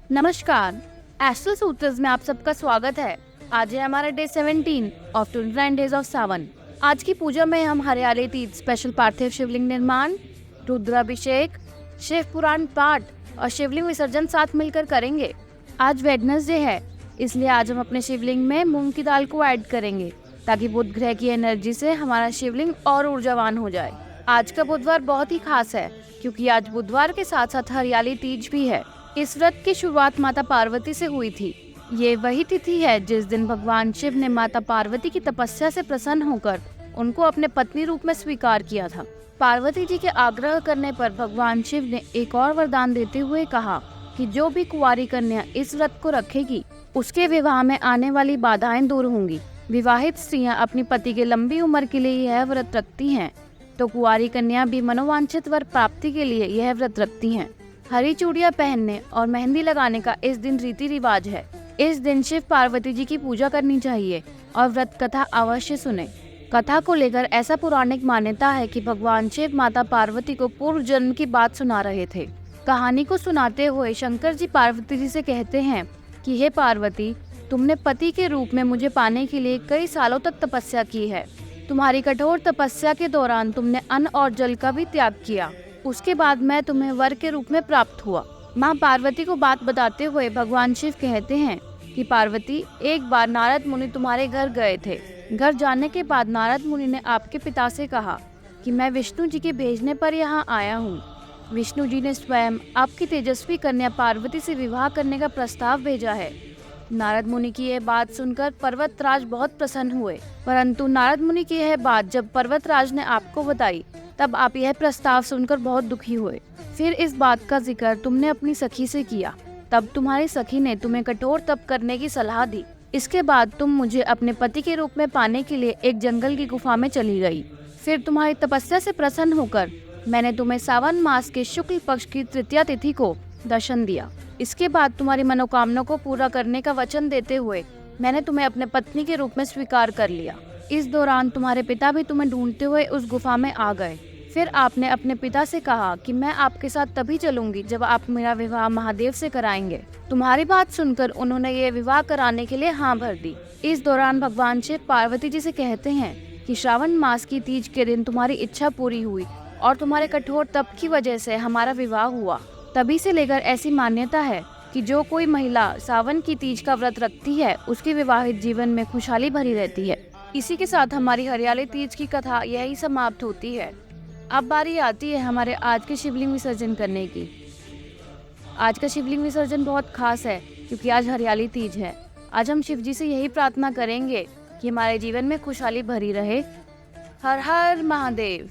नमस्कार। एस्ट्रो सूत्रस में आप सबका स्वागत है। आज है हमारा डे 17 ऑफ 29 डेज ऑफ सावन। आज की पूजा में हम हरियाली तीज, स्पेशल पार्थिव शिवलिंग निर्माण, रुद्राभिषेक, शिव पुराण पाठ और शिवलिंग विसर्जन साथ मिलकर करेंगे। आज वेडनेसडे है, इसलिए आज हम अपने शिवलिंग में मूंग की दाल को ऐड करेंगे ताकि बुध ग्रह की एनर्जी से हमारा शिवलिंग और ऊर्जावान हो जाए। आज का बुधवार बहुत ही खास है क्योंकि आज बुधवार के साथ साथ हरियाली तीज भी है। इस व्रत की शुरुआत माता पार्वती से हुई थी। ये वही तिथि है जिस दिन भगवान शिव ने माता पार्वती की तपस्या से प्रसन्न होकर उनको अपने पत्नी रूप में स्वीकार किया था। पार्वती जी के आग्रह करने पर भगवान शिव ने एक और वरदान देते हुए कहा कि जो भी कुंवारी कन्या इस व्रत को रखेगी उसके विवाह में आने वाली बाधाएं दूर होंगी। विवाहित स्त्रियां अपनी पति के लंबी उम्र के लिए यह व्रत रखती हैं, तो कुंवारी कन्या भी मनोवांछित वर प्राप्ति के लिए यह व्रत रखती हैं। हरी चूड़ियां पहनने और मेहंदी लगाने का इस दिन रीति रिवाज है। इस दिन शिव पार्वती जी की पूजा करनी चाहिए और व्रत कथा अवश्य सुने। कथा को लेकर ऐसा पौराणिक मान्यता है कि भगवान शिव माता पार्वती को पूर्व जन्म की बात सुना रहे थे। कहानी को सुनाते हुए शंकर जी पार्वती जी से कहते हैं कि हे पार्वती, तुमने पति के रूप में मुझे पाने के लिए कई सालों तक तपस्या की है। तुम्हारी कठोर तपस्या के दौरान तुमने अन्न और जल का भी त्याग किया। उसके बाद मैं तुम्हें वर के रूप में प्राप्त हुआ। माँ पार्वती को बात बताते हुए भगवान शिव कहते हैं कि पार्वती, एक बार नारद मुनि तुम्हारे घर गए थे। घर जाने के बाद नारद मुनि ने आपके पिता से कहा कि मैं विष्णु जी के भेजने पर यहाँ आया हूँ। विष्णु जी ने स्वयं आपकी तेजस्वी कन्या पार्वती से विवाह करने का प्रस्ताव भेजा है। नारद मुनि की यह बात सुनकर पर्वतराज बहुत प्रसन्न हुए, परंतु नारद मुनि की यह बात जब पर्वतराज ने आपको बताई तब आप यह प्रस्ताव सुनकर बहुत दुखी हुए। फिर इस बात का जिक्र तुमने अपनी सखी से किया, तब तुम्हारी सखी ने तुम्हें कठोर तप करने की सलाह दी। इसके बाद तुम मुझे अपने पति के रूप में पाने के लिए एक जंगल की गुफा में चली गई। फिर तुम्हारी तपस्या से प्रसन्न होकर मैंने तुम्हें सावन मास के शुक्ल पक्ष की तृतीया तिथि को दर्शन दिया। इसके बाद तुम्हारी मनोकामना को पूरा करने का वचन देते हुए मैंने तुम्हें अपने पत्नी के रूप में स्वीकार कर लिया। इस दौरान तुम्हारे पिता भी तुम्हें ढूंढते हुए उस गुफा में आ गए। फिर आपने अपने पिता से कहा कि मैं आपके साथ तभी चलूंगी जब आप मेरा विवाह महादेव से कराएंगे। तुम्हारी बात सुनकर उन्होंने ये विवाह कराने के लिए हाँ भर दी। इस दौरान भगवान शिव पार्वती जी से कहते हैं कि श्रावण मास की तीज के दिन तुम्हारी इच्छा पूरी हुई और तुम्हारे कठोर तप की वजह से हमारा विवाह हुआ। तभी से लेकर ऐसी मान्यता है कि जो कोई महिला सावन की तीज का व्रत रखती है उसके विवाहित जीवन में खुशहाली भरी रहती है। इसी के साथ हमारी हरियाली तीज की कथा यही समाप्त होती है। अब बारी आती है हमारे आज के शिवलिंग विसर्जन करने की। आज का शिवलिंग विसर्जन बहुत खास है क्योंकि आज हरियाली तीज है। आज हम शिव जी से यही प्रार्थना करेंगे कि हमारे जीवन में खुशहाली भरी रहे। हर हर महादेव।